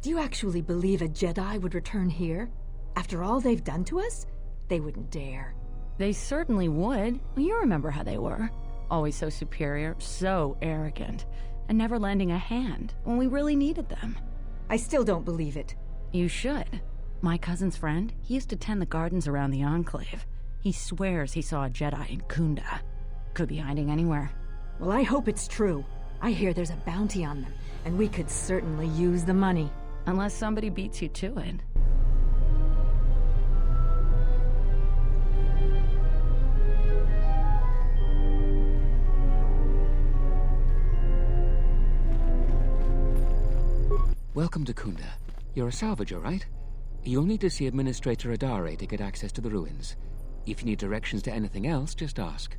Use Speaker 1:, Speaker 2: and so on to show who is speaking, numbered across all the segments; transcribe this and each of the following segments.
Speaker 1: Do you actually believe a Jedi would return here? After all they've done to us? They wouldn't dare.
Speaker 2: They certainly would. You remember how they were. Always so superior, so arrogant, and never lending a hand when we really needed them.
Speaker 1: I still don't believe it.
Speaker 2: You should. My cousin's friend, he used to tend the gardens around the Enclave. He swears he saw a Jedi in Kunda. Could be hiding anywhere.
Speaker 1: Well, I hope it's true. I hear there's a bounty on them, and we could certainly use the money.
Speaker 2: Unless somebody beats you to it.
Speaker 3: Welcome to Kunda. You're a salvager, right? You'll need to see Administrator Adare to get access to the ruins. If you need directions to anything else, just ask.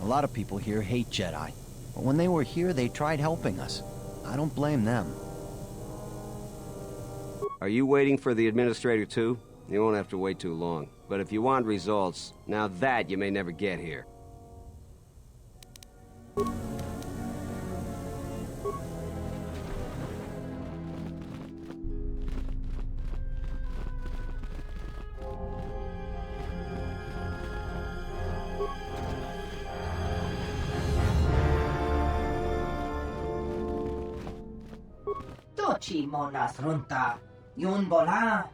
Speaker 4: A lot of people here hate Jedi, but when they were here, they tried helping us. I don't blame them.
Speaker 5: Are you waiting for the Administrator too? You won't have to wait too long. But if you want results, now that you may never get here.
Speaker 6: Tochi monas runta, yun bola,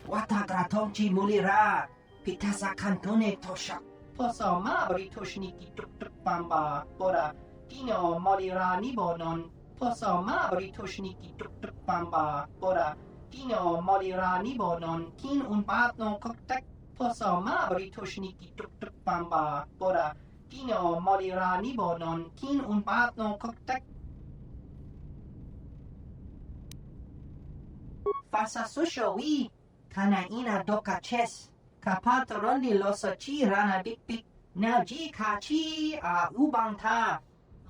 Speaker 6: watagratonchi mulira, pitasa cantone tosha, poso mabri toshniki tuk pamba, bora, dino molira nibonon, poso mabri toshniki tuk pamba, bora, dino molira nibonon, kin un patno koktek, poso mabri toshniki tuk pamba, bora, dino molira nibonon, kin un patno koktek. Fasa susho wi, kana ina doka ches, kapatorondi losochi rana bik bik, now ji kachi a ubangta,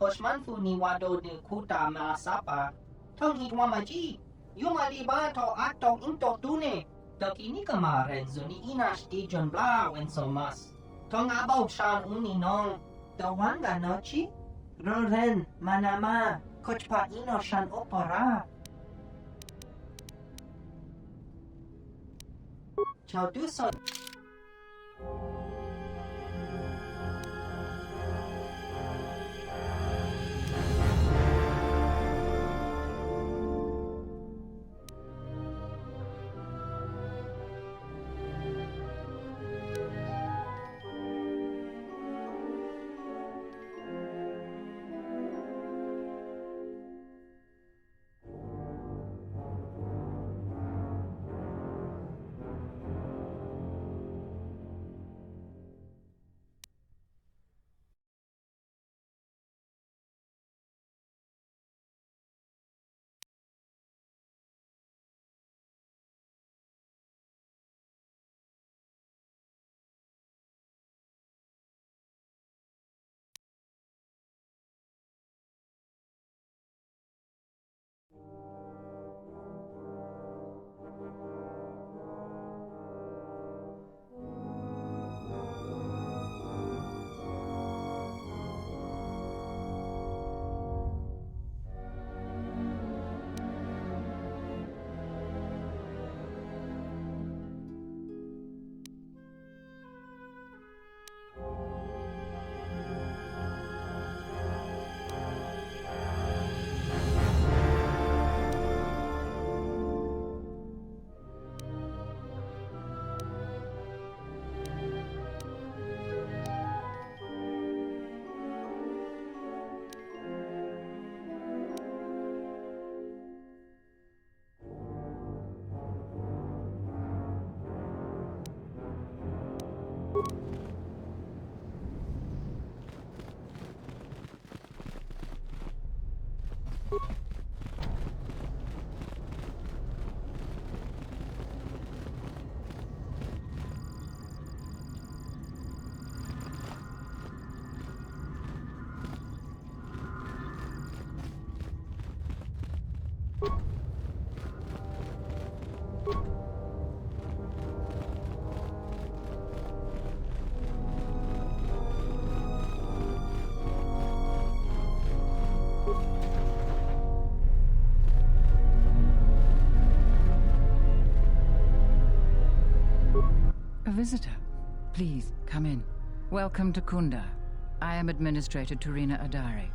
Speaker 6: hoshmanfu ni wado de kuta masapa, tong hitwamaji, yuma liba to atong into tune, doki nikama renzuni inash dijon bla wen somas, tong abau shan uni nong, dawanga nochi, roren manama, kochpa ino shan opora. Ciao, do so.
Speaker 7: visitor. Please, come in. Welcome to Kunda. I am Administrator Turina Adari.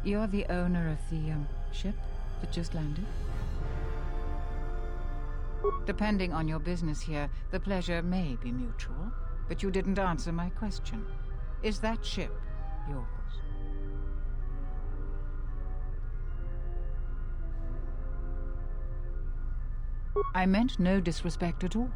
Speaker 7: You're the owner of the, ship that just landed? Depending on your business here, the pleasure may be mutual, but you didn't answer my question. Is that ship yours? I meant no disrespect at all.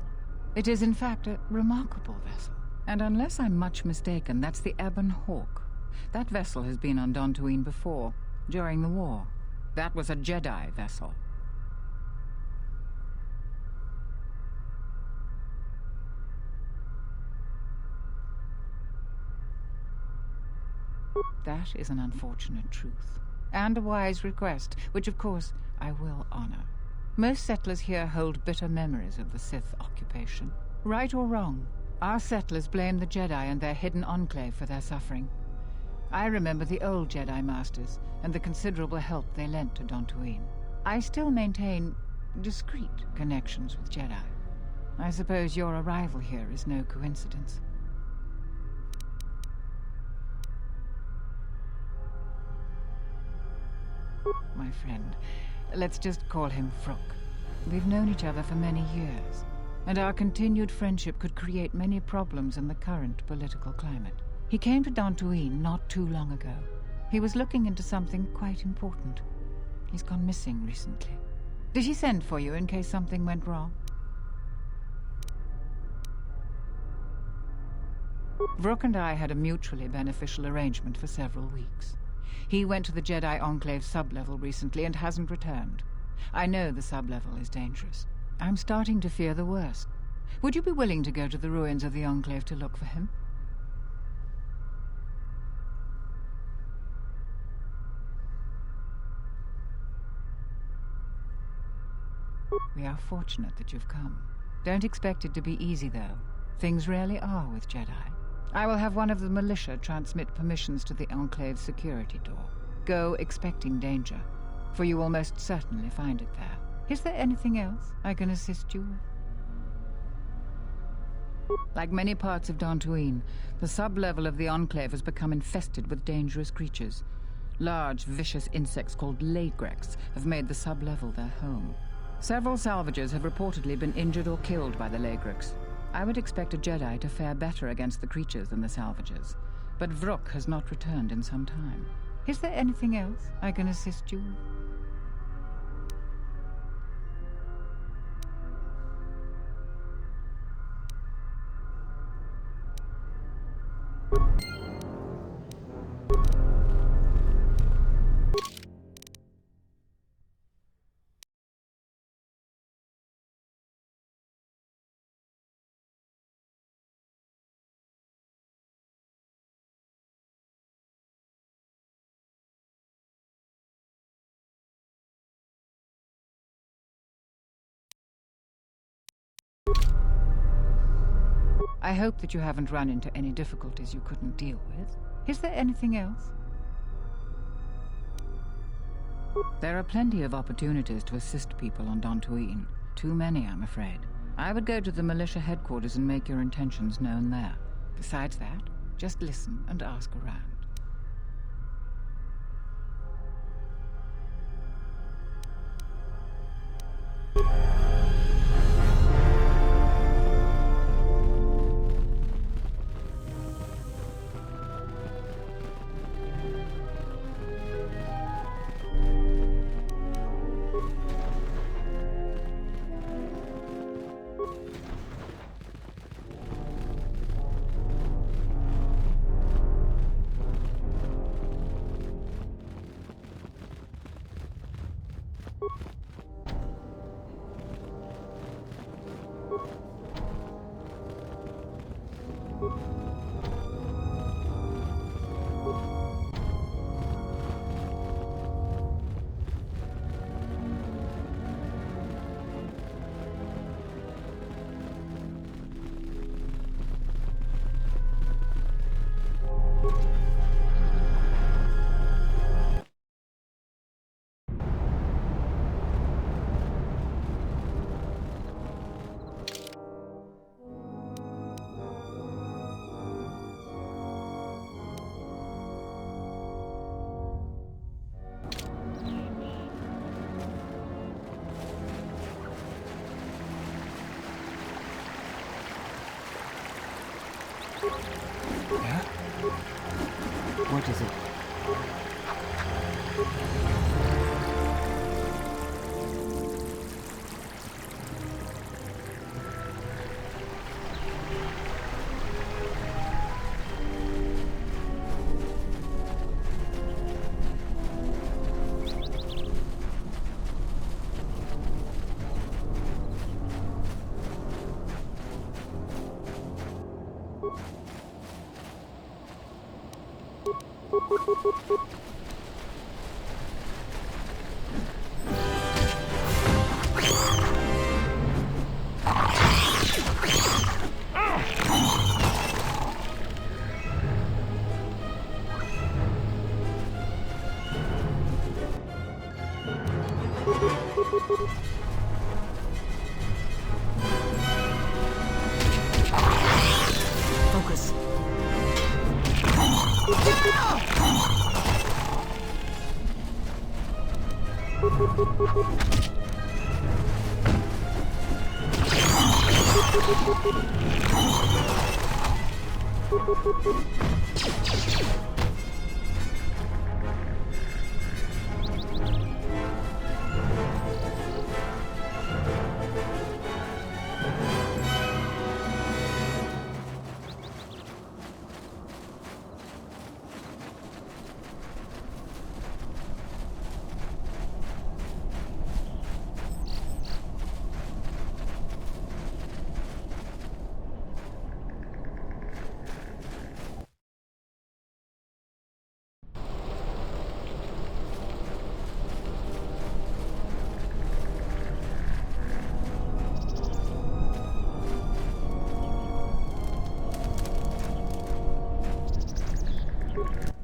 Speaker 7: It is in fact a remarkable vessel. And unless I'm much mistaken, that's the Ebon Hawk. That vessel has been on Dantooine before, during the war. That was a Jedi vessel. That is an unfortunate truth, and a wise request, which of course I will honor. Most settlers here hold bitter memories of the Sith occupation. Right or wrong, our settlers blame the Jedi and their hidden enclave for their suffering. I remember the old Jedi Masters and the considerable help they lent to Dantooine. I still maintain discreet connections with Jedi. I suppose your arrival here is no coincidence. My friend, let's just call him Vrook. We've known each other for many years, and our continued friendship could create many problems in the current political climate. He came to Dantooine not too long ago. He was looking into something quite important. He's gone missing recently. Did he send for you in case something went wrong? Vrook and I had a mutually beneficial arrangement for several weeks. He went to the Jedi Enclave sublevel recently and hasn't returned. I know the sublevel is dangerous. I'm starting to fear the worst. Would you be willing to go to the ruins of the Enclave to look for him? We are fortunate that you've come. Don't expect it to be easy, though. Things rarely are with Jedi. I will have one of the militia transmit permissions to the Enclave's security door. Go expecting danger, for you will most certainly find it there. Is there anything else I can assist you with? Like many parts of Dantooine, the sublevel of the Enclave has become infested with dangerous creatures. Large, vicious insects called Lagrex have made the sublevel their home. Several salvagers have reportedly been injured or killed by the Lagrex. I would expect a Jedi to fare better against the creatures than the salvagers, but Vrook has not returned in some time. Is there anything else I can assist you with? I hope that you haven't run into any difficulties you couldn't deal with. Is there anything else? There are plenty of opportunities to assist people on Dantooine. Too many, I'm afraid. I would go to the militia headquarters and make your intentions known there. Besides that, just listen and ask around.
Speaker 3: Yeah? What is it?
Speaker 1: Focus.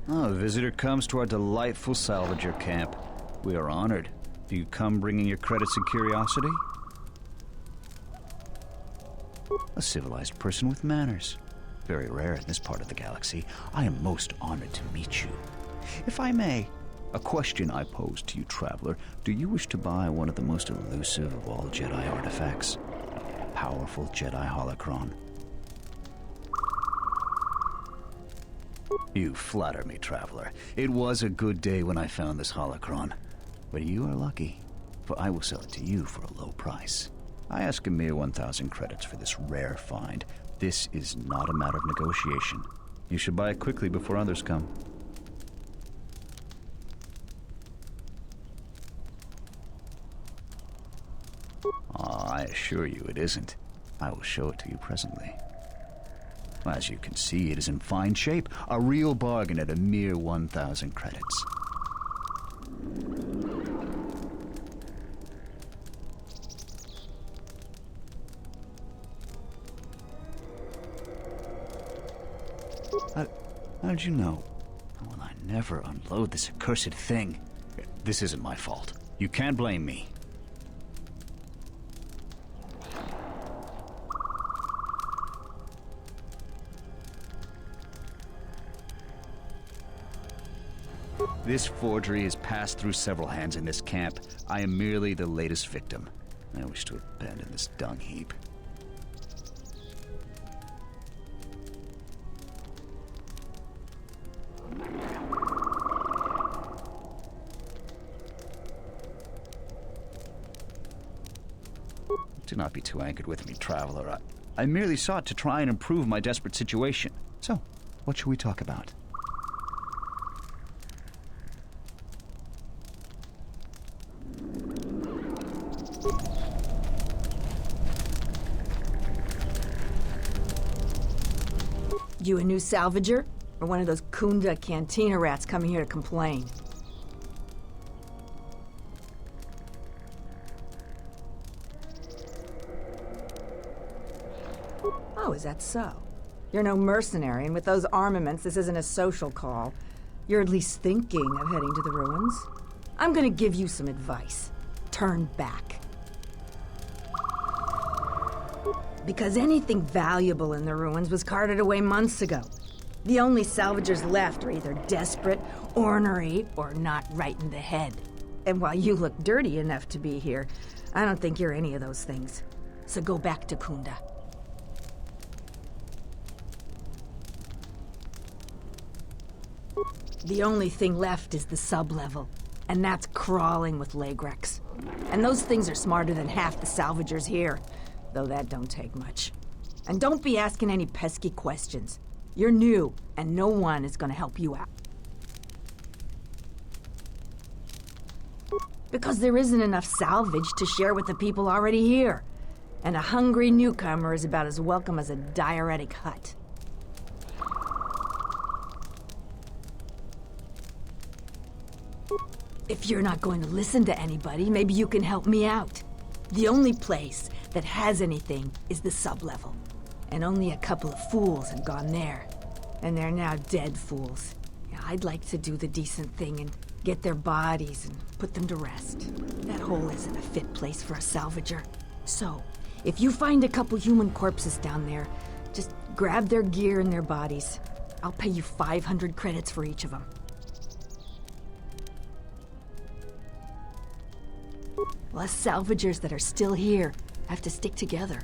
Speaker 8: Oh, a visitor comes to our delightful salvager camp. We are honored. Do you come bringing your credits and curiosity? A civilized person with manners. Very rare in this part of the galaxy. I am most honored to meet you. If I may, a question I pose to you, traveler. Do you wish to buy one of the most elusive of all Jedi artifacts? A powerful Jedi holocron. You flatter me, traveler. It was a good day when I found this holocron. But you are lucky, for I will sell it to you for a low price. I ask a mere 1,000 credits for this rare find. This is not a matter of negotiation. You should buy it quickly before others come. I assure you it isn't. I will show it to you presently. As you can see, it is in fine shape. A real bargain at a mere 1,000 credits. How did you know? Well, I never unload this accursed thing. This isn't my fault. You can't blame me. This forgery has passed through several hands in this camp. I am merely the latest victim. I wish to abandon this dung heap. Do not be too angered with me, traveler. I merely sought to try and improve my desperate situation. So, what shall we talk about?
Speaker 1: You a new salvager? Or one of those Kunda cantina rats coming here to complain? Oh, is that so? You're no mercenary, and with those armaments, this isn't a social call. You're at least thinking of heading to the ruins. I'm gonna give you some advice. Turn back. Because anything valuable in the ruins was carted away months ago. The only salvagers left are either desperate, ornery, or not right in the head. And while you look dirty enough to be here, I don't think you're any of those things. So go back to Kunda. The only thing left is the sub-level, and that's crawling with Lagrex. And those things are smarter than half the salvagers here, though that don't take much. And don't be asking any pesky questions. You're new, and no one is gonna help you out. Because there isn't enough salvage to share with the people already here. And a hungry newcomer is about as welcome as a diuretic hut. If you're not going to listen to anybody, maybe you can help me out. The only place that has anything is the sub-level. And only a couple of fools have gone there. And they're now dead fools. Yeah, I'd like to do the decent thing and get their bodies and put them to rest. That hole isn't a fit place for a salvager. So, if you find a couple human corpses down there, just grab their gear and their bodies. I'll pay you 500 credits for each of them. Us salvagers that are still here have to stick together.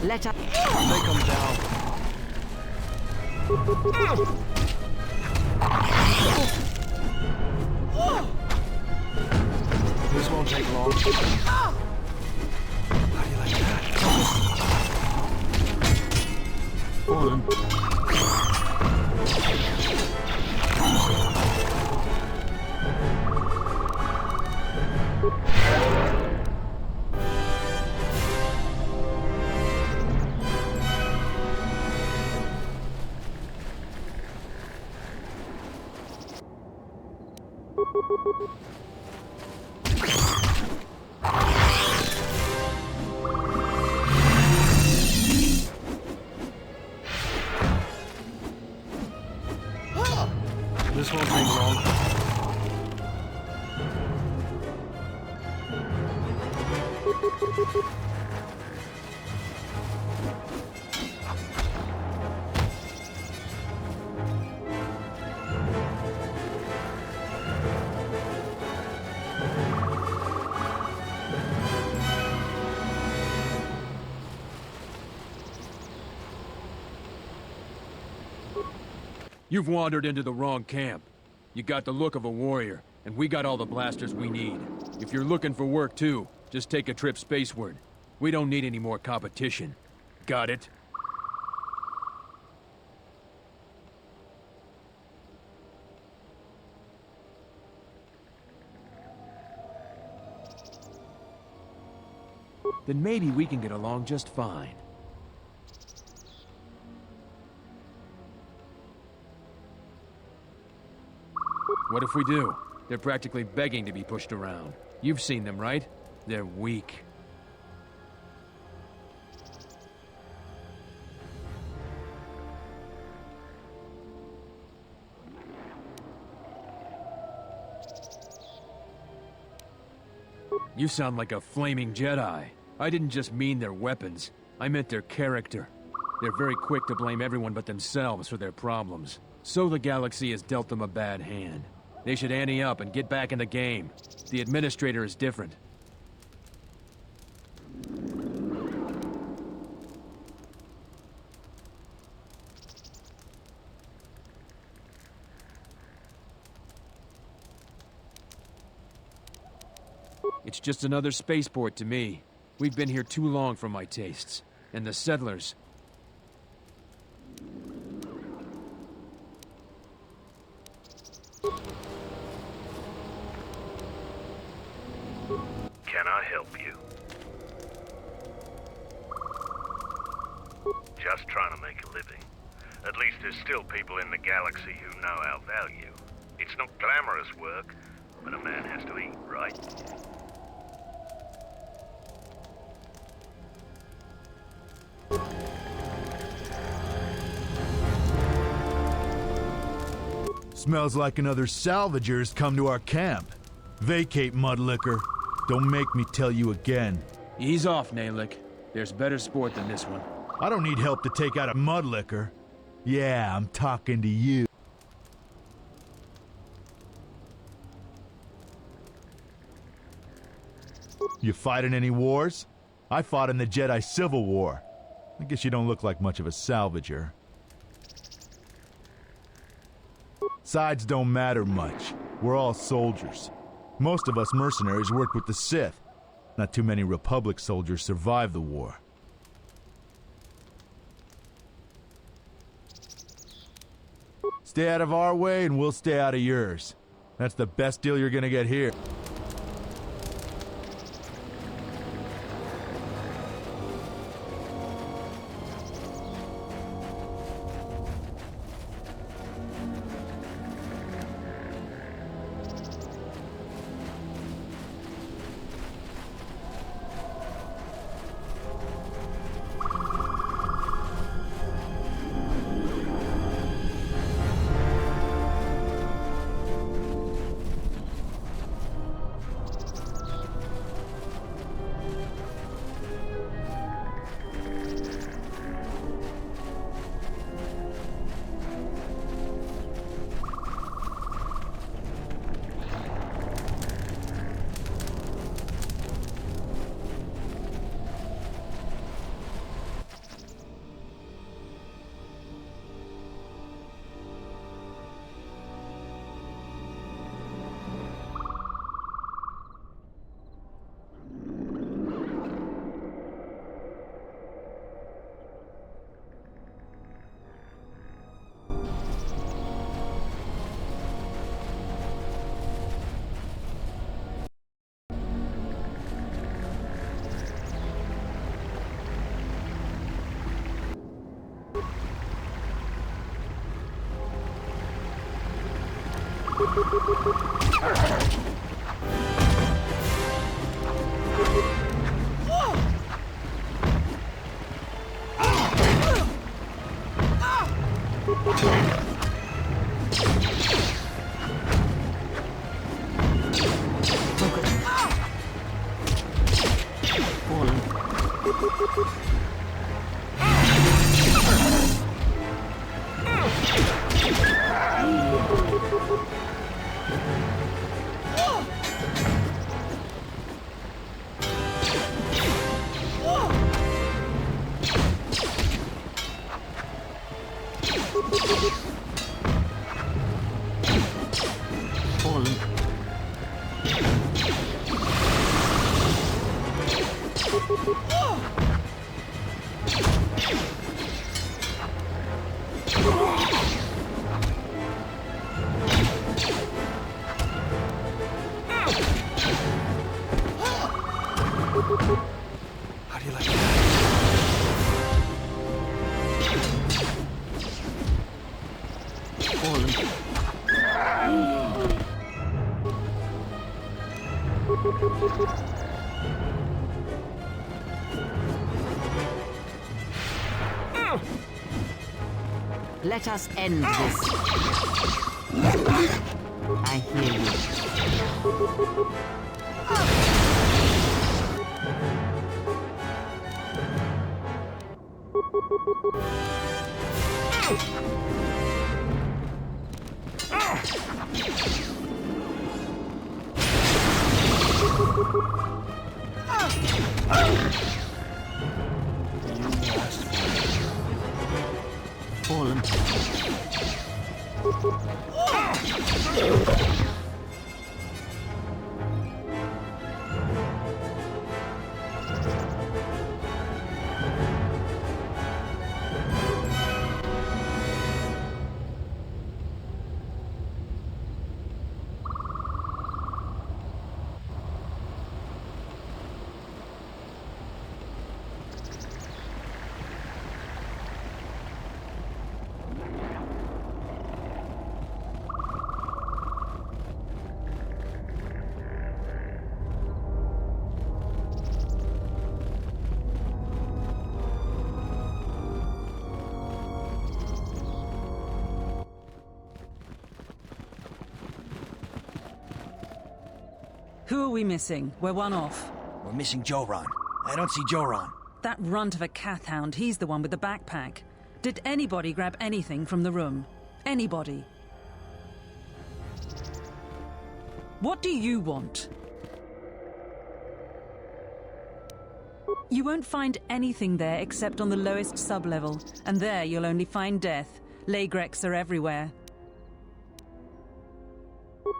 Speaker 2: Let up.
Speaker 4: Take them down. This won't take long. How do you like that? On. This won't take long.
Speaker 9: You've wandered into the wrong camp. You got the look of a warrior, and we got all the blasters we need. If you're looking for work too, just take a trip spaceward. We don't need any more competition. Got it? Then maybe we can get along just fine. What if we do? They're practically begging to be pushed around. You've seen them, right? They're weak. You sound like a flaming Jedi. I didn't just mean their weapons. I meant their character. They're very quick to blame everyone but themselves for their problems. So the galaxy has dealt them a bad hand. They should ante up and get back in the game. The administrator is different. It's just another spaceport to me. We've been here too long for my tastes. And the settlers...
Speaker 10: Can I help you? Just trying to make a living. At least there's still people in the galaxy who know our value. It's not glamorous work, but a man has to eat, right?
Speaker 11: Smells like another salvager's come to our camp. Vacate, Mudlicker. Don't make me tell you again.
Speaker 9: Ease off, Nalick. There's better sport than this one.
Speaker 11: I don't need help to take out a Mudlicker. Yeah, I'm talking to you. You fighting any wars? I fought in the Jedi Civil War. I guess you don't look like much of a salvager. Sides don't matter much. We're all soldiers. Most of us mercenaries worked with the Sith. Not too many Republic soldiers survived the war. Stay out of our way and we'll stay out of yours. That's the best deal you're gonna get here.
Speaker 12: How do you like that?
Speaker 13: Let us end this. I hear you. Fallen.
Speaker 14: Who are we missing? We're one off.
Speaker 4: We're missing Joran. I don't see Joran.
Speaker 14: That runt of a Cath hound, he's the one with the backpack. Did anybody grab anything from the room? Anybody? What do you want? You won't find anything there except on the lowest sub-level, and there you'll only find death. Lagreks are everywhere.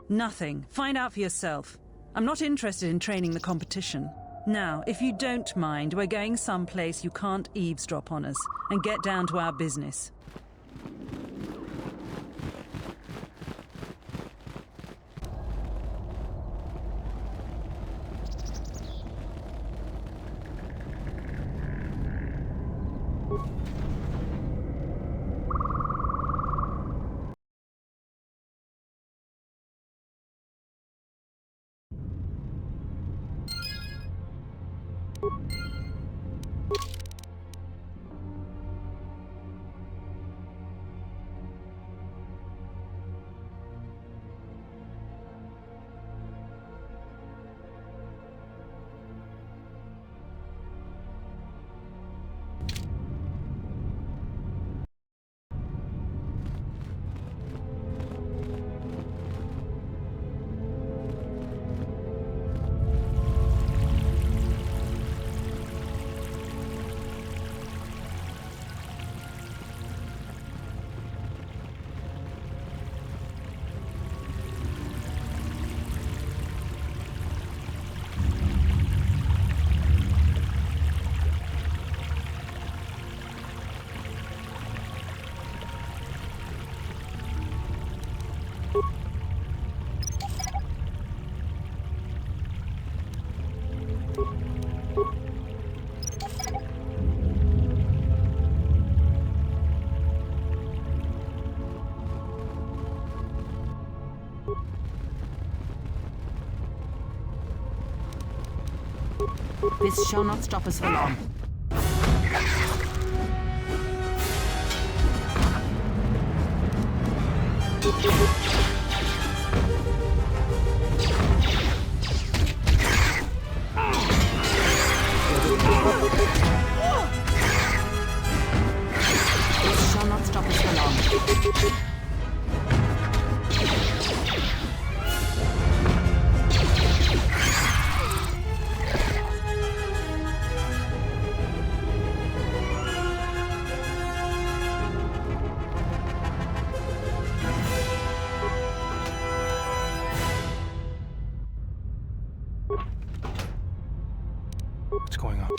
Speaker 14: Nothing. Find out for yourself. I'm not interested in training the competition. Now, if you don't mind, we're going someplace you can't eavesdrop on us, and get down to our business.
Speaker 13: This shall not stop us for long. This shall not stop us for long.
Speaker 15: What's going on?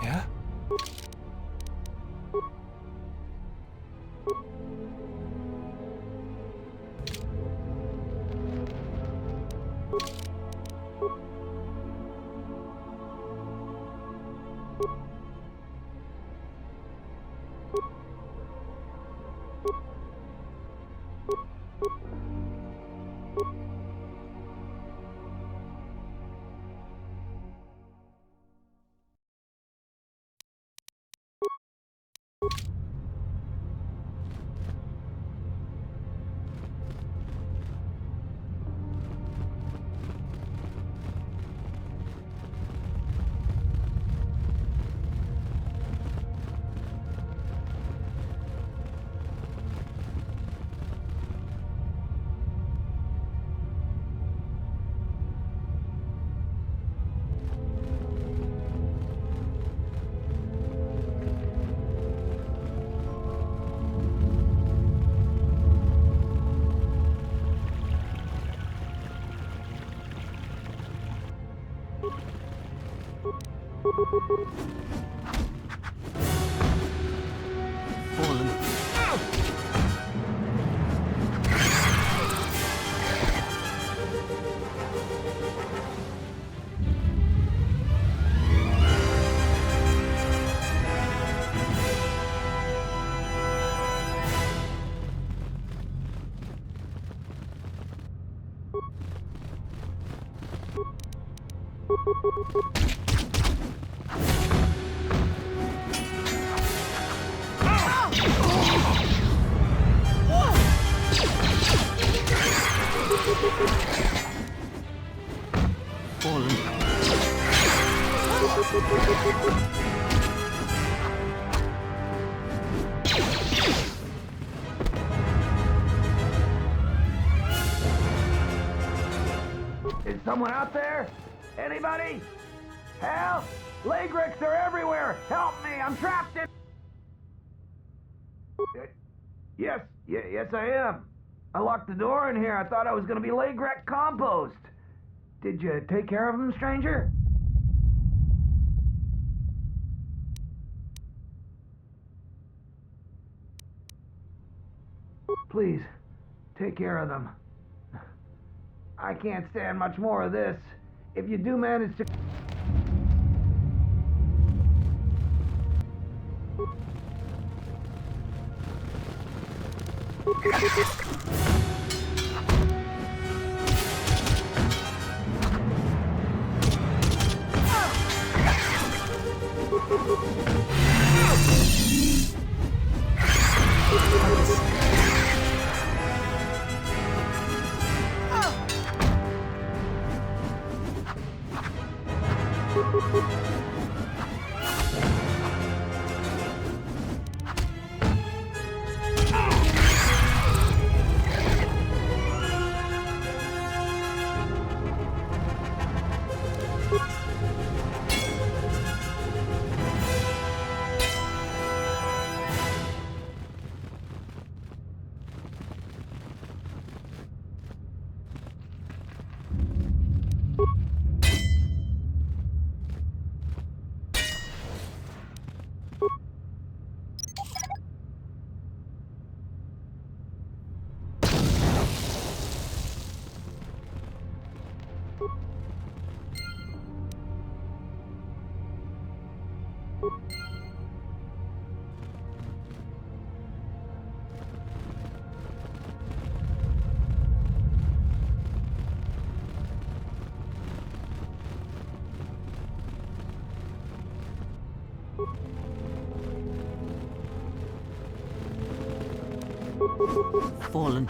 Speaker 15: Yeah?
Speaker 16: Is someone out there? Anybody? Help! Lagrix are everywhere! Help me! I'm trapped in... Yes, I am. I locked the door in here. I thought I was gonna be Lagrek compost. Did you take care of him, stranger? Please, take care of them. I can't stand much more of this. If you do manage to...
Speaker 13: Fallen.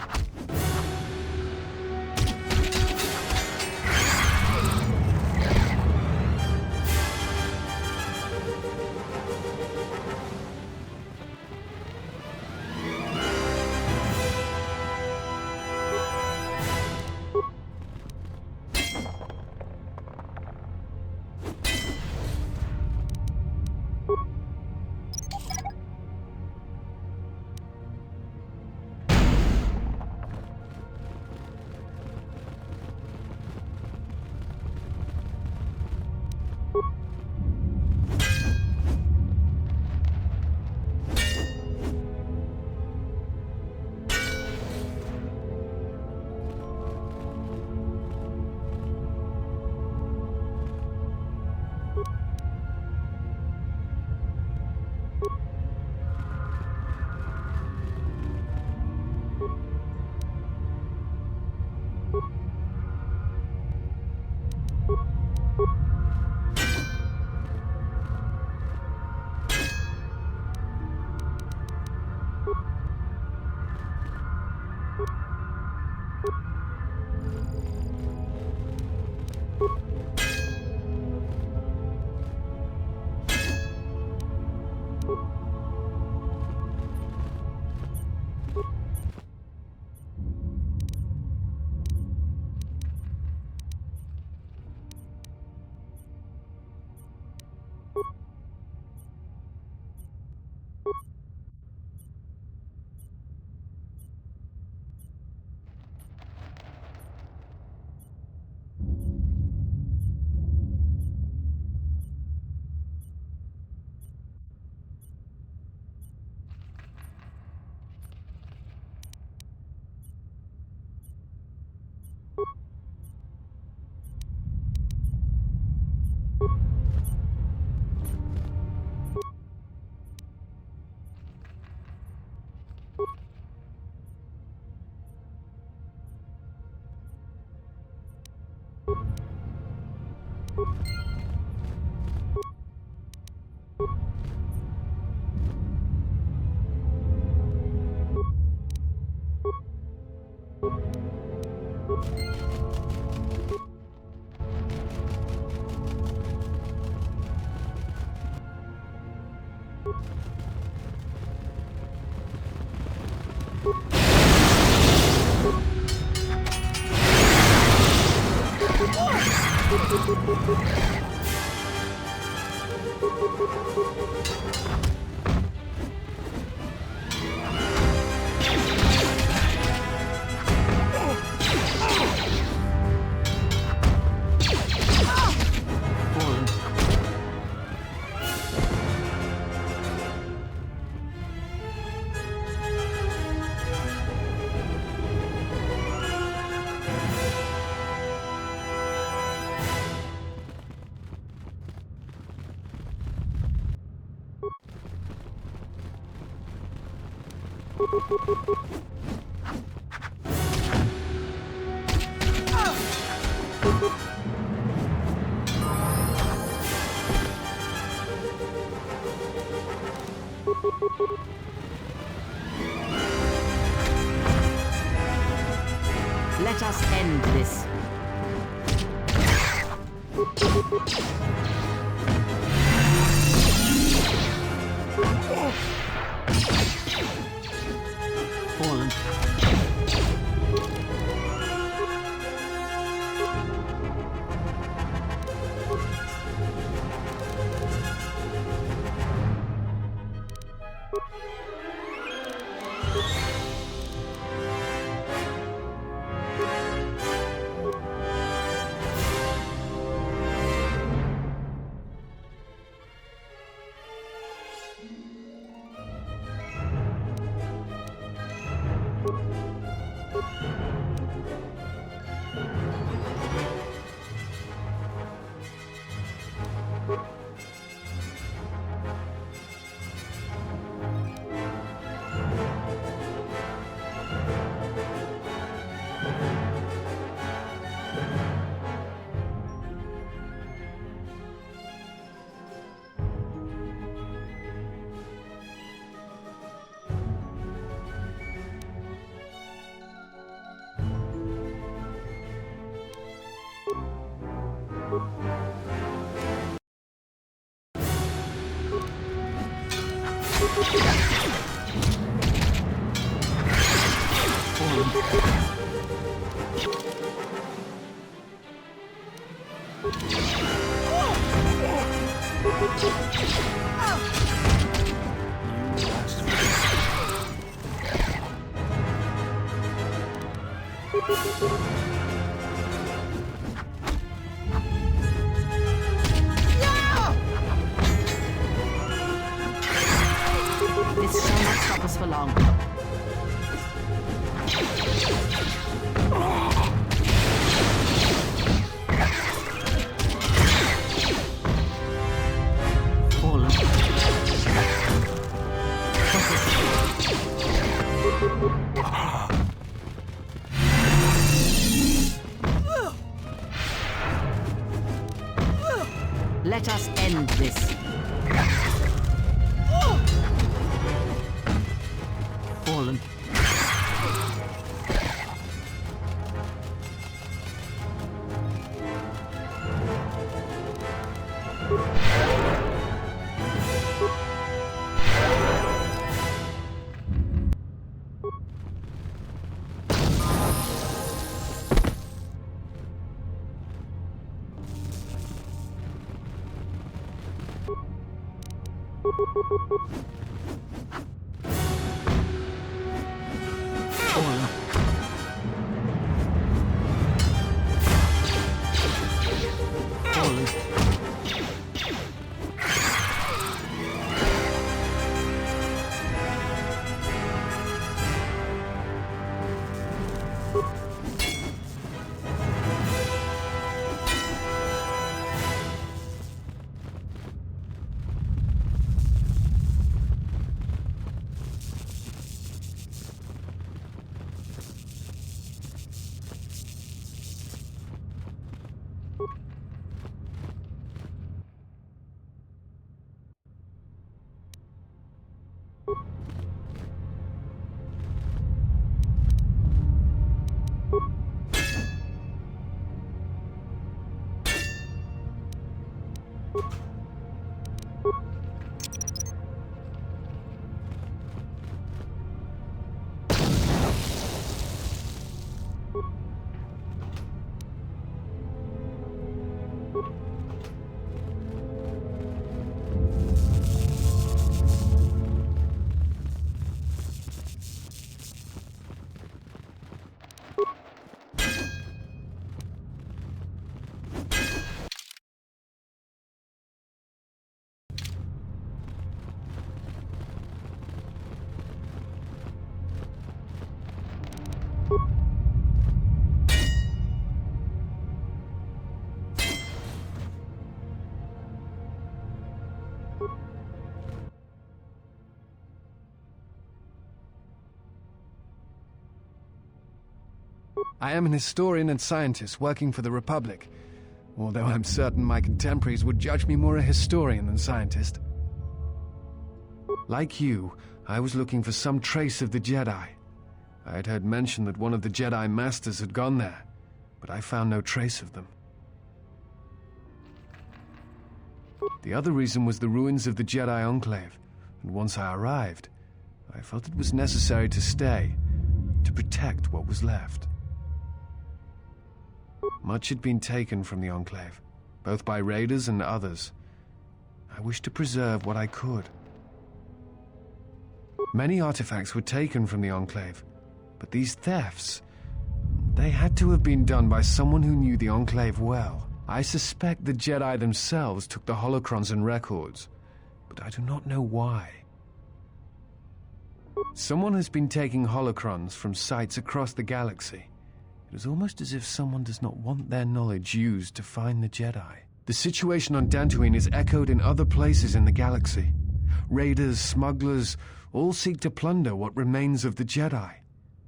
Speaker 13: Let us end this. Fallen. This shall not stop us for long. Fallen. Let us end this. Fallen.
Speaker 15: I am an historian and scientist working for the Republic, although I'm certain my contemporaries would judge me more a historian than scientist. Like you, I was looking for some trace of the Jedi. I had heard mention that one of the Jedi Masters had gone there, but I found no trace of them. The other reason was the ruins of the Jedi Enclave, and once I arrived, I felt it was necessary to stay, to protect what was left. Much had been taken from the Enclave, both by raiders and others. I wished to preserve what I could. Many artifacts were taken from the Enclave, but these thefts, they had to have been done by someone who knew the Enclave well. I suspect the Jedi themselves took the holocrons and records, but I do not know why. Someone has been taking holocrons from sites across the galaxy. It is almost as if someone does not want their knowledge used to find the Jedi. The situation on Dantooine is echoed in other places in the galaxy. Raiders, smugglers, all seek to plunder what remains of the Jedi,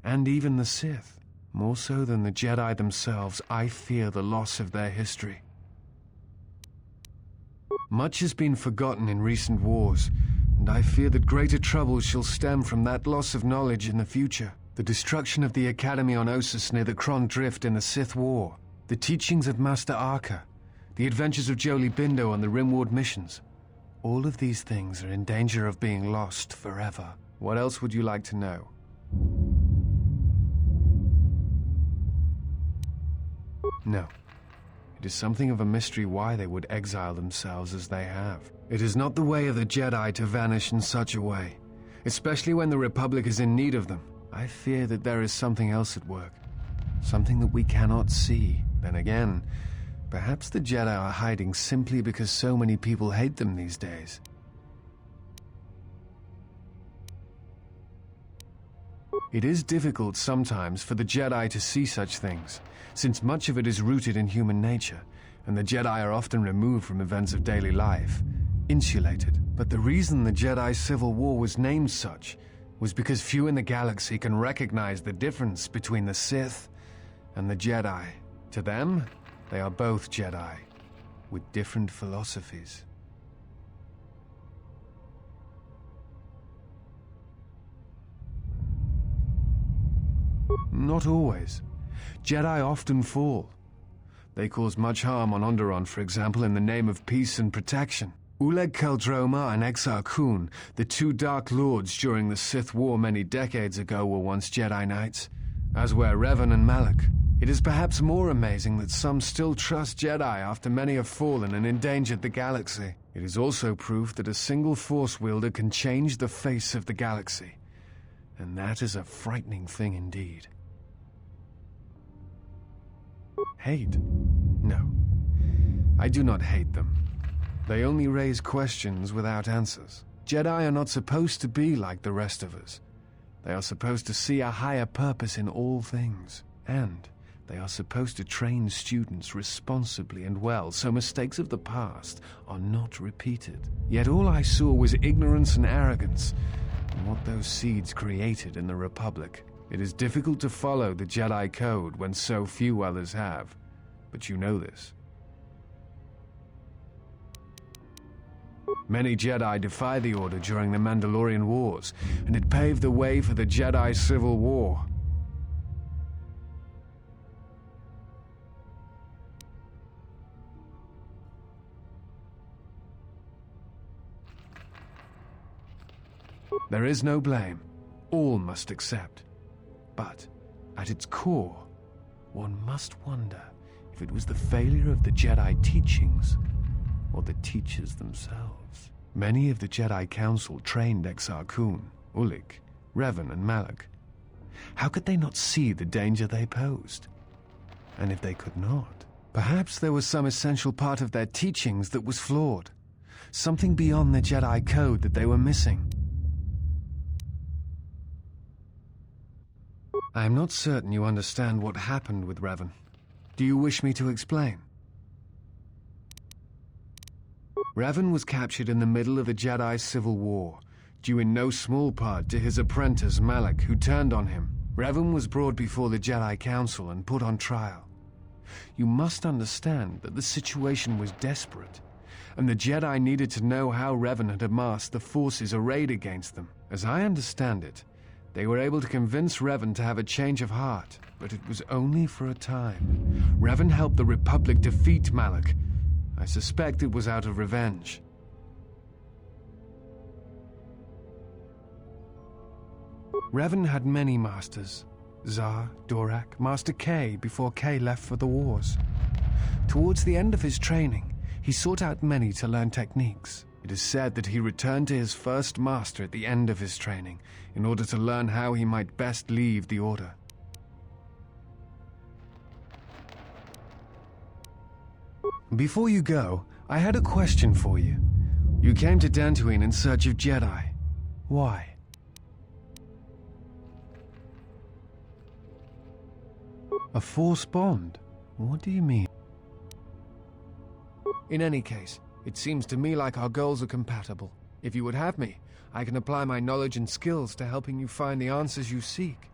Speaker 15: and even the Sith. More so than the Jedi themselves, I fear the loss of their history. Much has been forgotten in recent wars, and I fear that greater troubles shall stem from that loss of knowledge in the future. The destruction of the Academy on Ossus near the Kron Drift in the Sith War, the teachings of Master Arca, the adventures of Jolee Bindo on the Rimward missions. All of these things are in danger of being lost forever. What else would you like to know? No. It is something of a mystery why they would exile themselves as they have. It is not the way of the Jedi to vanish in such a way, especially when the Republic is in need of them. I fear that there is something else at work, something that we cannot see. Then again, perhaps the Jedi are hiding simply because so many people hate them these days. It is difficult sometimes for the Jedi to see such things, since much of it is rooted in human nature, and the Jedi are often removed from events of daily life, insulated. But the reason the Jedi Civil War was named such was because few in the galaxy can recognize the difference between the Sith and the Jedi. To them, they are both Jedi, with different philosophies. Not always. Jedi often fall. They cause much harm on Onderon, for example, in the name of peace and protection. Uleg Keldroma and Exar Kun, the two Dark Lords during the Sith War many decades ago, were once Jedi Knights, as were Revan and Malak. It is perhaps more amazing that some still trust Jedi after many have fallen and endangered the galaxy. It is also proof that a single Force wielder can change the face of the galaxy, and that is a frightening thing indeed. Hate? No. I do not hate them. They only raise questions without answers. Jedi are not supposed to be like the rest of us. They are supposed to see a higher purpose in all things. And they are supposed to train students responsibly and well, so mistakes of the past are not repeated. Yet all I saw was ignorance and arrogance, and what those seeds created in the Republic. It is difficult to follow the Jedi Code when so few others have, but you know this. Many Jedi defy the Order during the Mandalorian Wars, and it paved the way for the Jedi Civil War. There is no blame. All must accept. But, at its core, one must wonder if it was the failure of the Jedi teachings or the teachers themselves. Many of the Jedi Council trained Exar Kun, Ulik, Revan, and Malak. How could they not see the danger they posed? And if they could not, perhaps there was some essential part of their teachings that was flawed. Something beyond the Jedi Code that they were missing. I am not certain you understand what happened with Revan. Do you wish me to explain? Revan was captured in the middle of the Jedi Civil War, due in no small part to his apprentice Malak, who turned on him. Revan was brought before the Jedi Council and put on trial. You must understand that the situation was desperate, and the Jedi needed to know how Revan had amassed the forces arrayed against them. As I understand it, they were able to convince Revan to have a change of heart, but it was only for a time. Revan helped the Republic defeat Malak. I suspect it was out of revenge. Revan had many masters. Zar, Dorak, Master K before K left for the wars. Towards the end of his training, he sought out many to learn techniques. It is said that he returned to his first master at the end of his training in order to learn how he might best leave the Order. Before you go, I had a question for you. You came to Dantooine in search of Jedi. Why? A Force bond? What do you mean? In any case, it seems to me like our goals are compatible. If you would have me, I can apply my knowledge and skills to helping you find the answers you seek.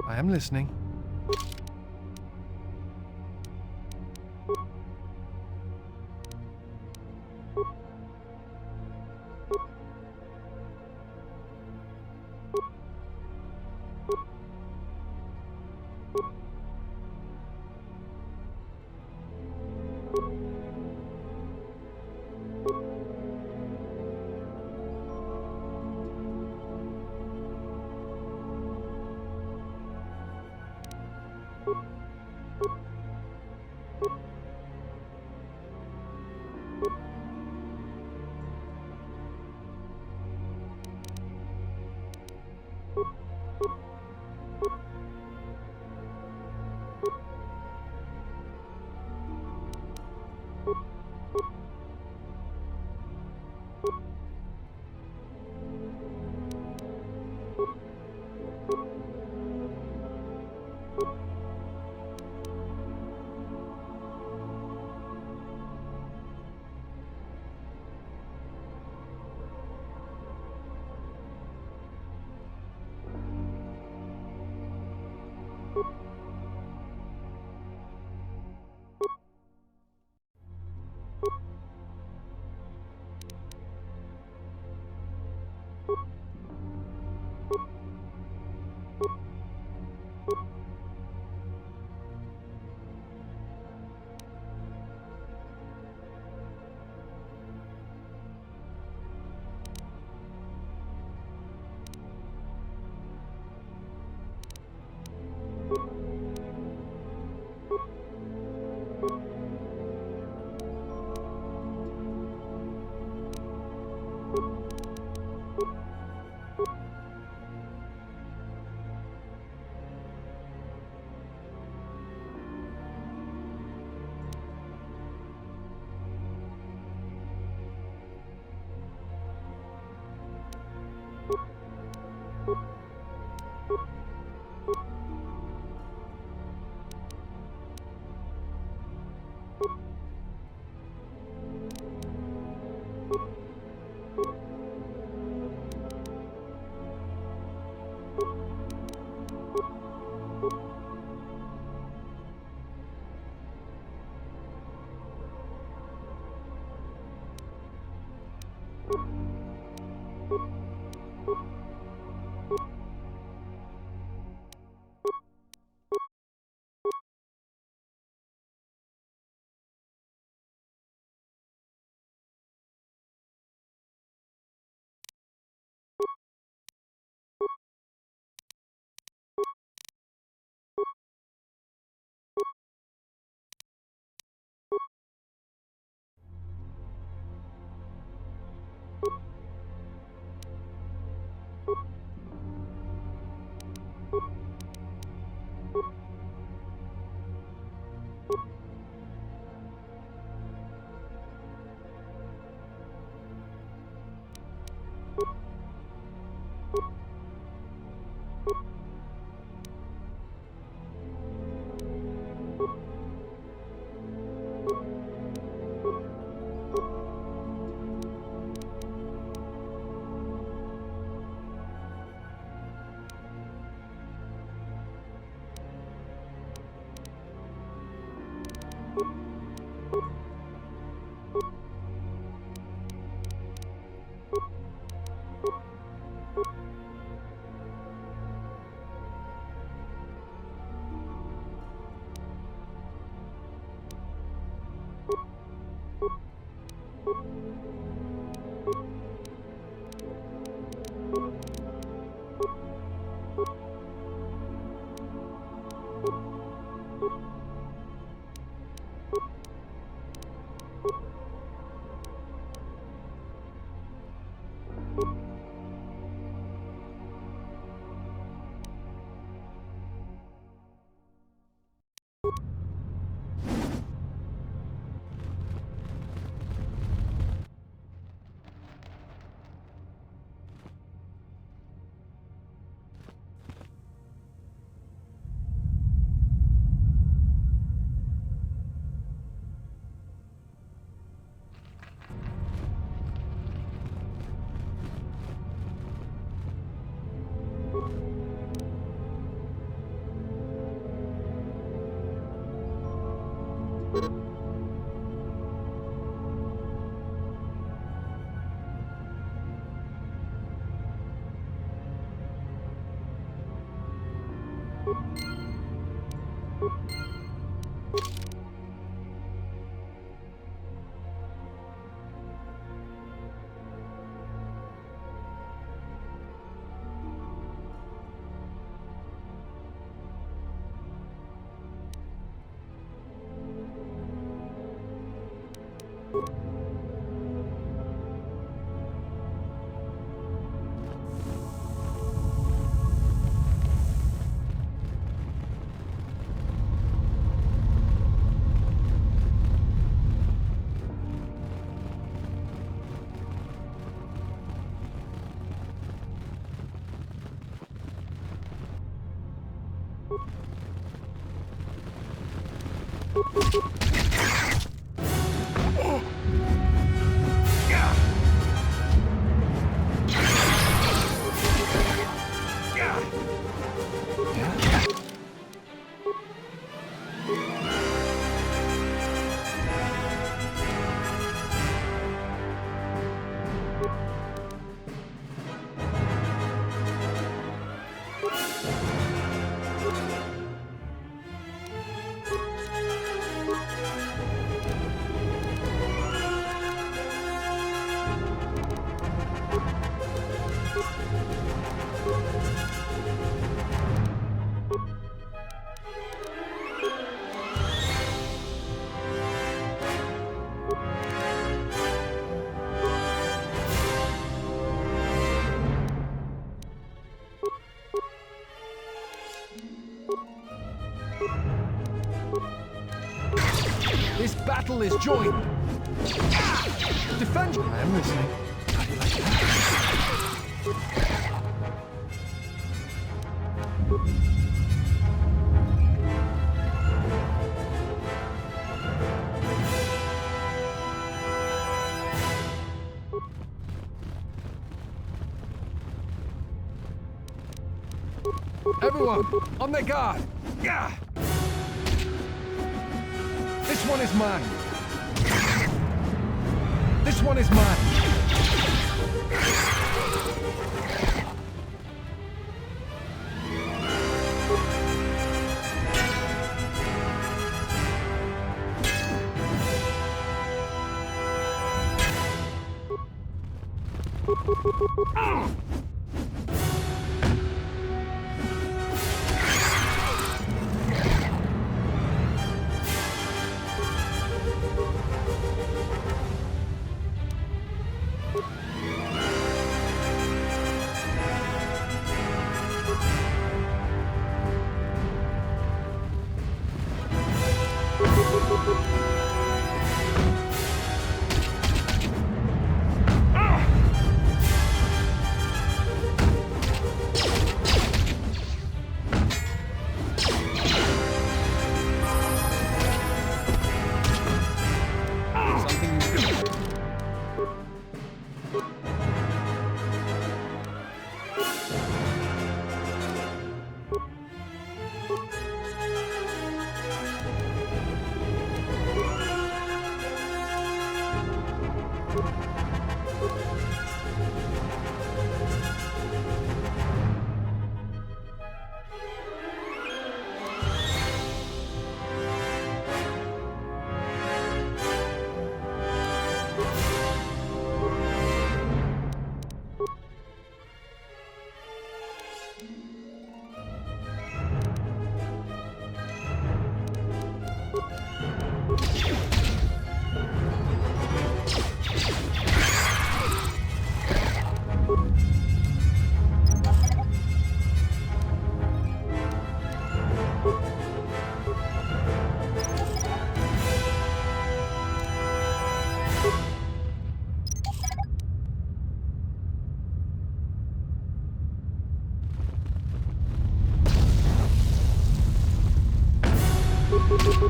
Speaker 15: I am listening. This battle is joined. Defend. I'm listening. How do you like that? Everyone, on their guard. Yeah. This one is mine. This one is mine.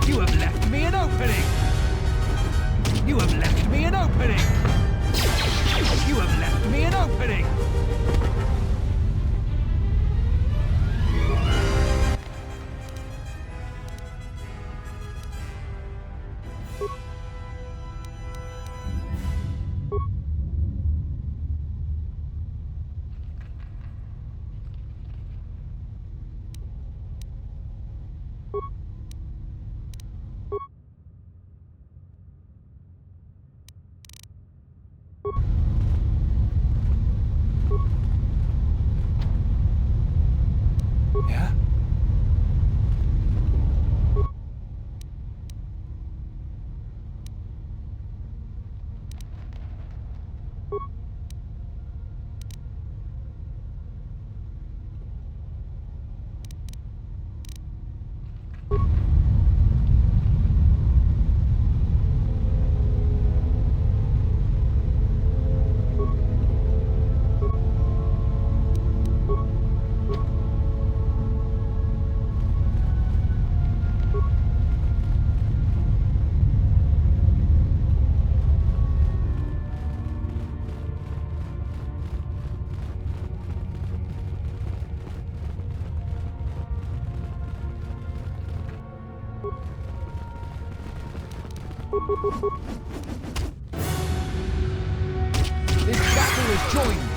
Speaker 17: You have left me an opening! You have left me an opening! You have left me an opening! Yeah?
Speaker 18: This battle is joined.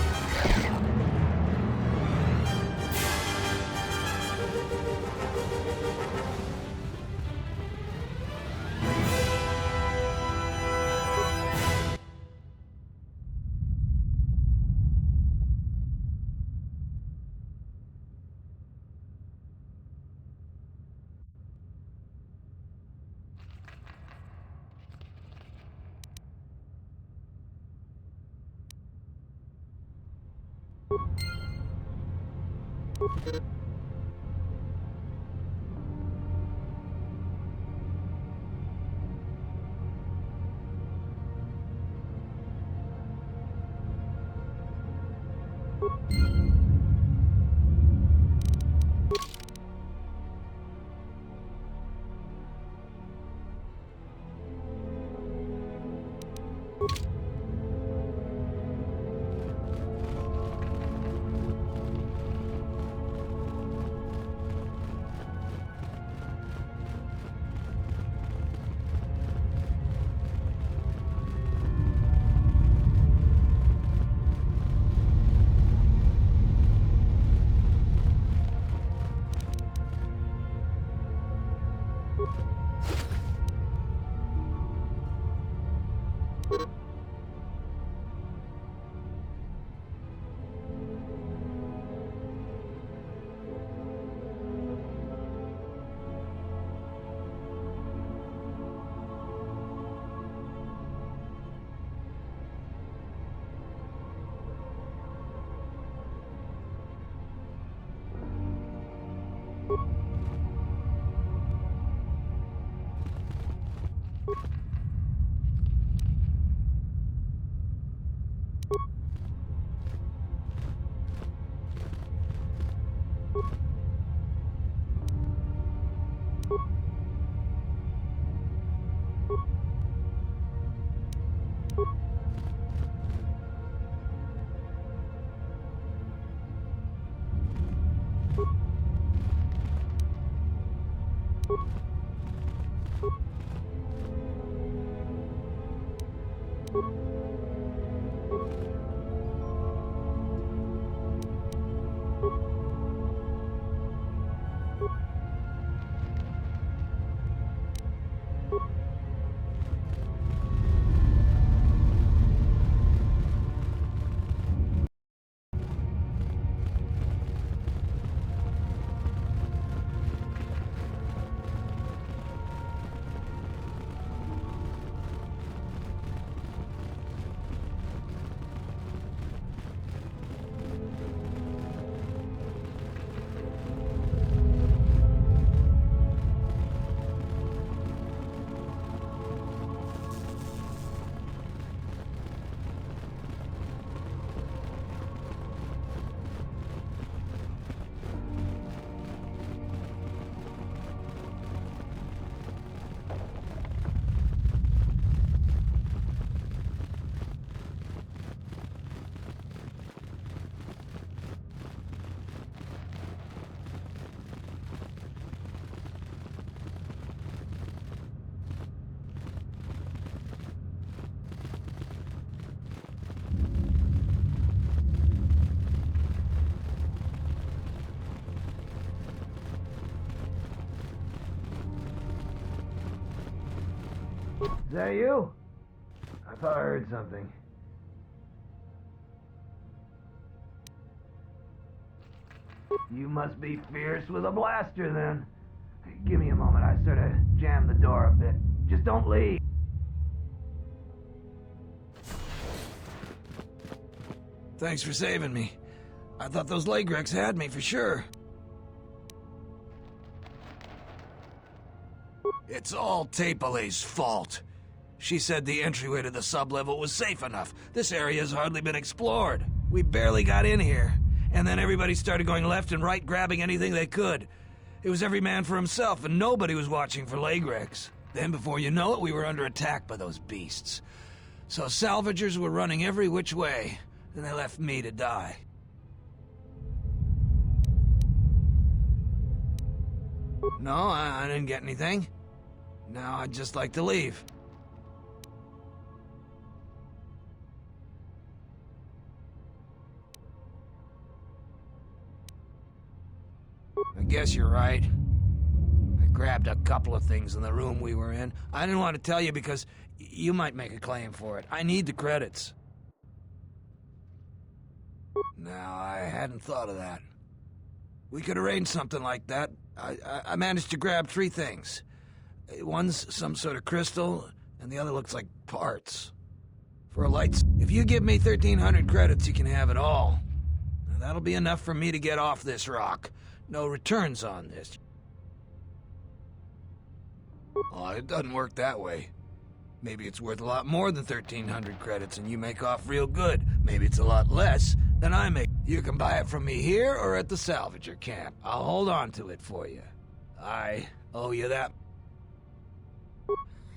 Speaker 16: Is that you? I thought I heard something. You must be fierce with a blaster, then. Give me a moment. I sort of jammed the door a bit. Just don't leave.
Speaker 17: Thanks for saving me. I thought those leg wrecks had me for sure. It's all Tapelay's fault. She said the entryway to the sublevel was safe enough. This area's hardly been explored. We barely got in here. And then everybody started going left and right, grabbing anything they could. It was every man for himself, and nobody was watching for leg wrecks. Then before you know it, we were under attack by those beasts. So salvagers were running every which way, and they left me to die. No, I didn't get anything. Now I'd just like to leave. I guess you're right. I grabbed a couple of things in the room we were in. I didn't want to tell you because you might make a claim for it. I need the credits. Now, I hadn't thought of that. We could arrange something like that. I managed to grab 3 things. One's some sort of crystal, and the other looks like parts. For a light... If you give me 1,300 credits, you can have it all. Now, that'll be enough for me to get off this rock. No returns on this. Oh, it doesn't work that way. Maybe it's worth a lot more than 1,300 credits and you make off real good. Maybe it's a lot less than I make. You can buy it from me here or at the salvager camp. I'll hold on to it for you. I owe you that.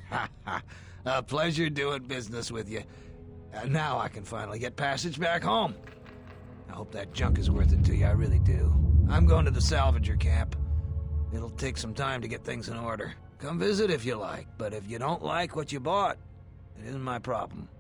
Speaker 17: Ha ha. A pleasure doing business with you. Now I can finally get passage back home. I hope that junk is worth it to you, I really do. I'm going to the salvager camp. It'll take some time to get things in order. Come visit if you like, but if you don't like what you bought, it isn't my problem.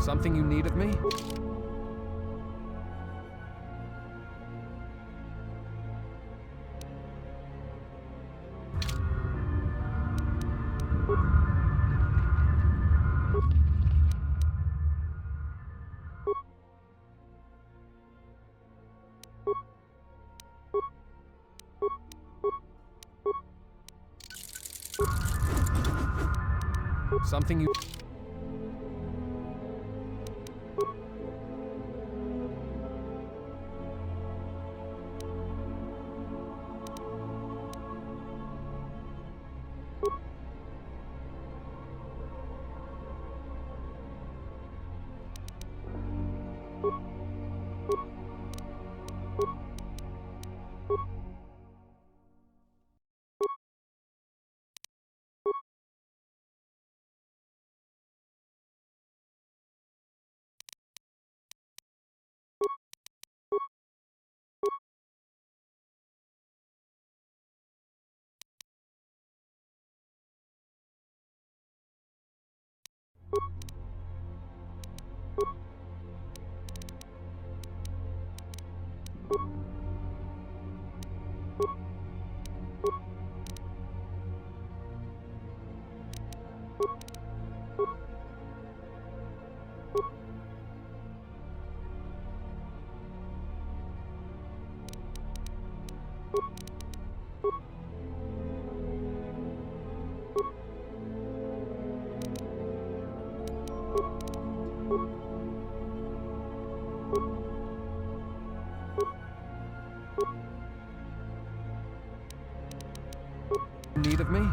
Speaker 15: Something you need of me? Something you... Need of me?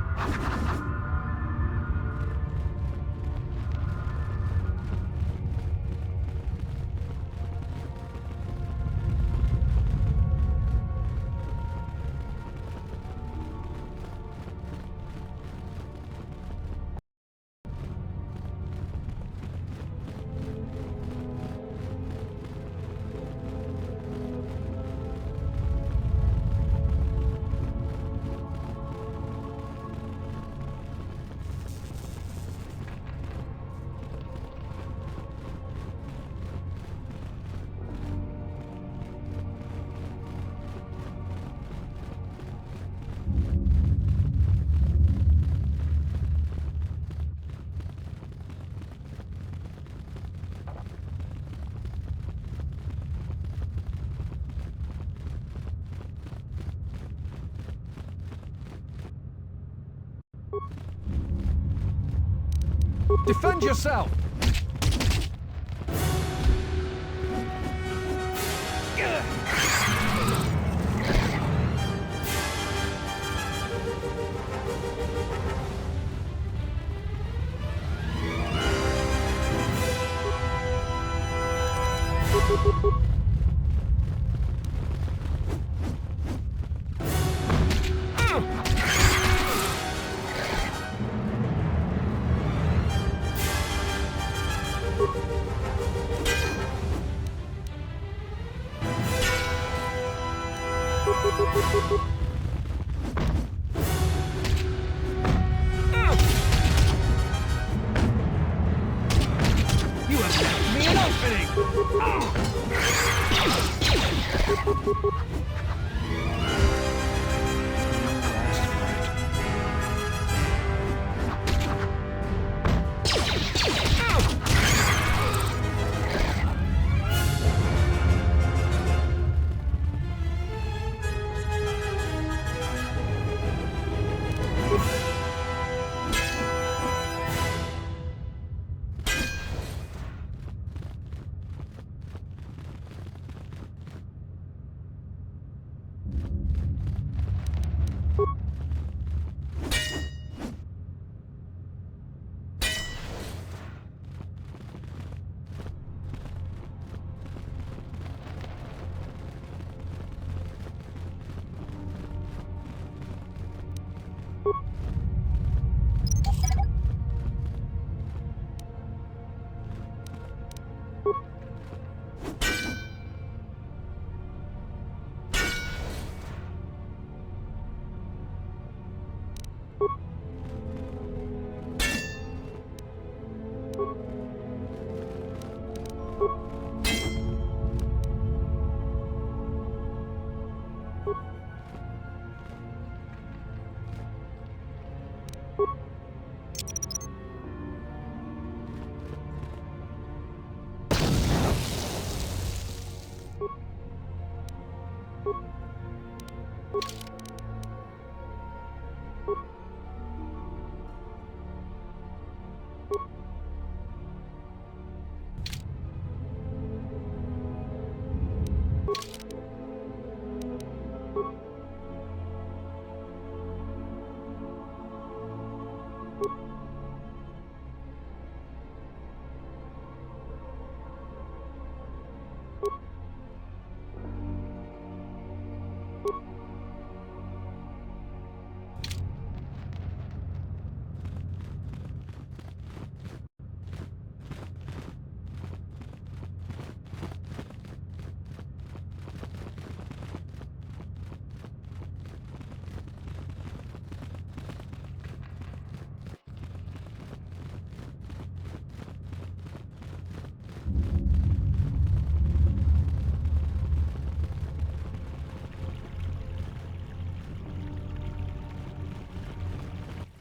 Speaker 15: Defend yourself!
Speaker 17: You have left me an opening!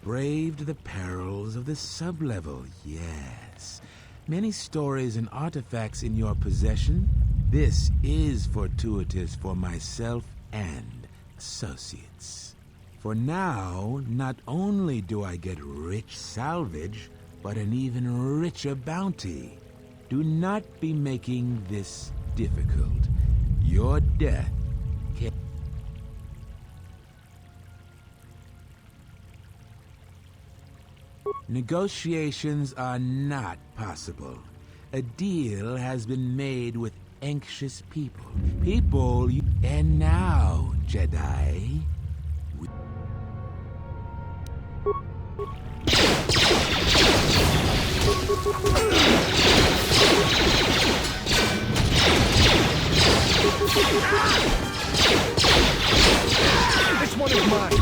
Speaker 18: Braved the perils of the sublevel, yes. Many stories and artifacts in your possession. This is fortuitous for myself and associates. For now, not only do I get rich salvage, but an even richer bounty. Do not be making this difficult. Your death can... Negotiations are not possible. A deal has been made with anxious people. And now, Jedi...
Speaker 17: This one is mine!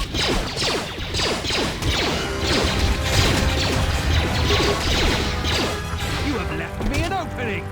Speaker 17: You have left me an opening!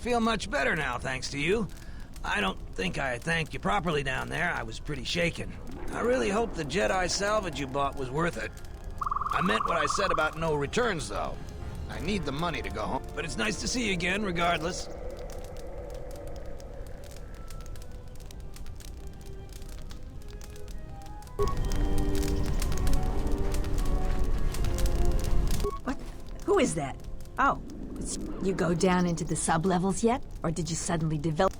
Speaker 17: feel much better now, thanks to you. I don't think I thanked you properly down there. I was pretty shaken. I really hope the Jedi salvage you bought was worth it. I meant what I said about no returns, though. I need the money to go home. But it's nice to see you again, regardless.
Speaker 1: What? Who is that? Oh, you go down into the sublevels yet? Or did you suddenly develop?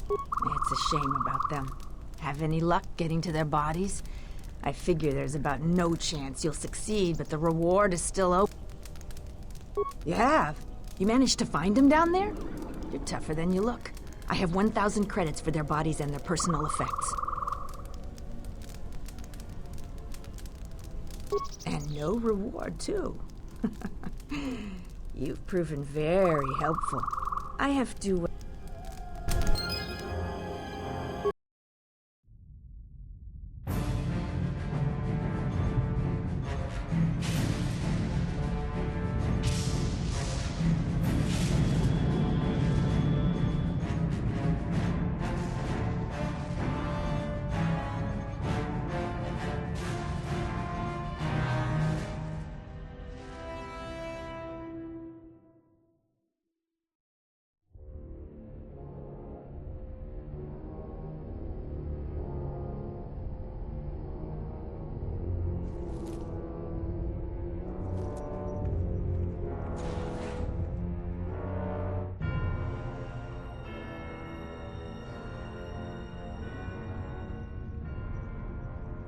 Speaker 1: It's a shame about them. Have any luck getting to their bodies? I figure there's about no chance you'll succeed, but the reward is still open. You have? You managed to find them down there? You're tougher than you look. I have 1,000 credits for their bodies and their personal effects. And no reward, too. You've proven very helpful. I have to...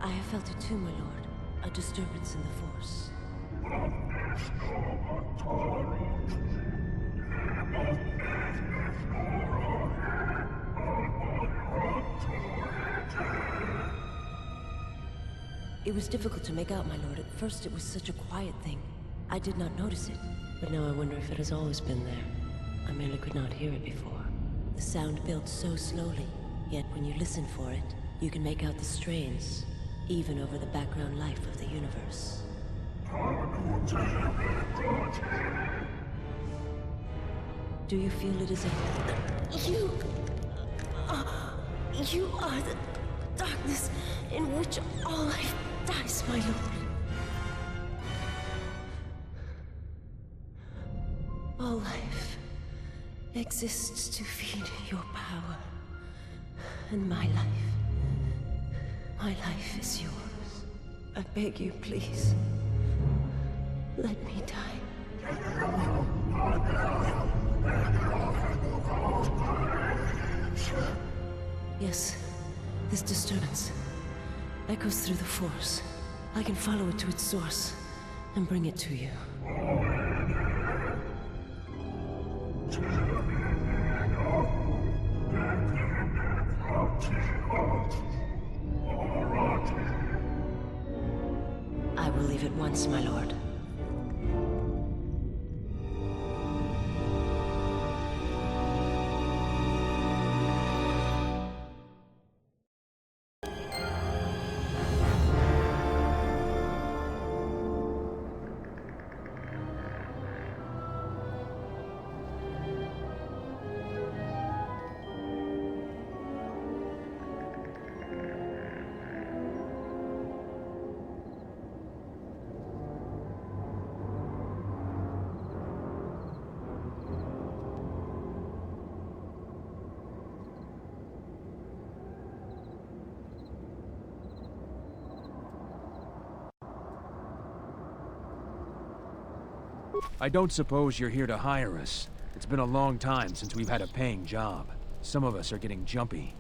Speaker 19: I have felt it too, my lord. A disturbance in the Force. It was difficult to make out, my lord. At first it was such a quiet thing. I did not notice it, but now I wonder if it has always been there. I merely could not hear it before. The sound built so slowly, yet when you listen for it, you can make out the strains, even over the background life of the universe. Do you feel it as if... You are the darkness in which all life dies, my lord. All life exists to feed your power. And my life is yours. I beg you, please. Let me die. Yes, this disturbance echoes through the Force. I can follow it to its source and bring it to you. I will leave at once, my lord.
Speaker 9: I don't suppose you're here to hire us. It's been a long time since we've had a paying job. Some of us are getting jumpy.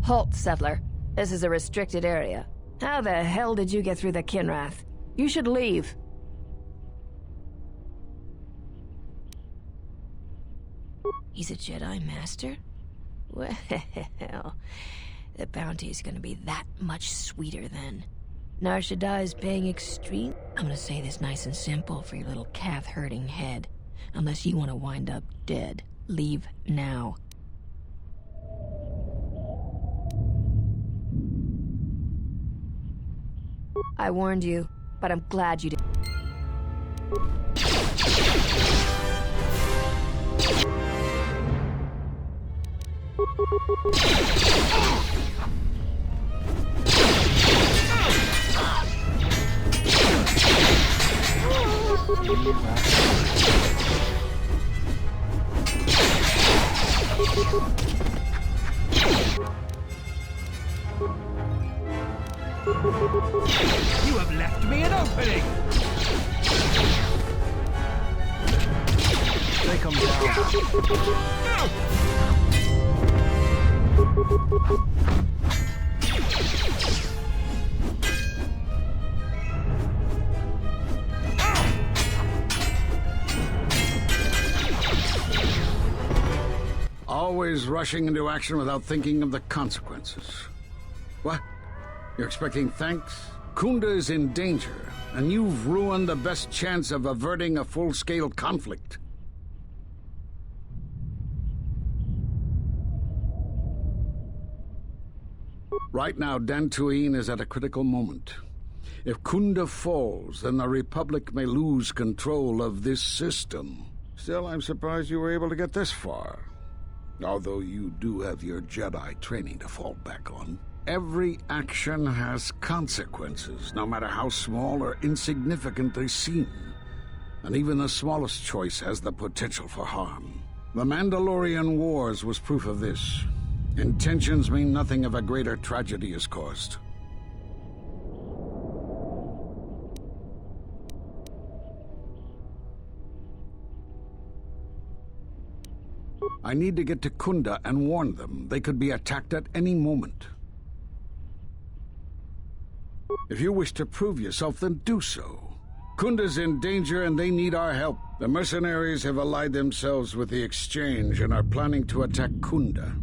Speaker 20: Halt, settler. This is a restricted area. How the hell did you get through the Kinrath? You should leave. He's a Jedi Master? Well, the bounty's gonna be that much sweeter then. Nar Shaddai's paying extreme... I'm gonna say this nice and simple for your little calf-hurting head. Unless you want to wind up dead. Leave now. I warned you, but I'm glad you did.
Speaker 17: You have left me an opening!
Speaker 4: Take him down.
Speaker 21: Always rushing into action without thinking of the consequences. What? You're expecting thanks? Kunda is in danger, and you've ruined the best chance of averting a full-scale conflict. Right now, Dantooine is at a critical moment. If Kunda falls, then the Republic may lose control of this system. Still, I'm surprised you were able to get this far. Although you do have your Jedi training to fall back on. Every action has consequences, no matter how small or insignificant they seem. And even the smallest choice has the potential for harm. The Mandalorian Wars was proof of this. Intentions mean nothing if a greater tragedy is caused. I need to get to Kunda and warn them. They could be attacked at any moment. If you wish to prove yourself, then do so. Kunda's in danger and they need our help. The mercenaries have allied themselves with the Exchange and are planning to attack Kunda.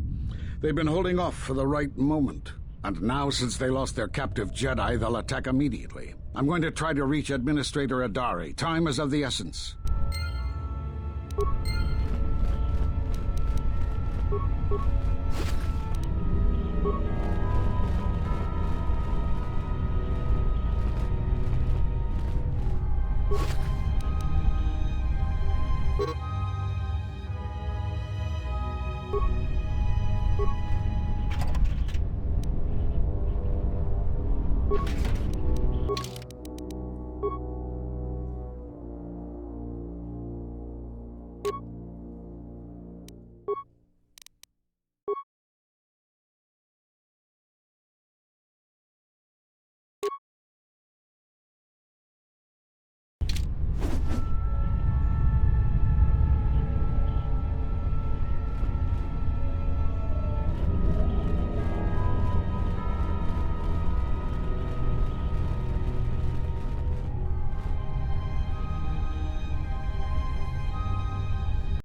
Speaker 21: They've been holding off for the right moment. And now, since they lost their captive Jedi, they'll attack immediately. I'm going to try to reach Administrator Adari. Time is of the essence.
Speaker 20: You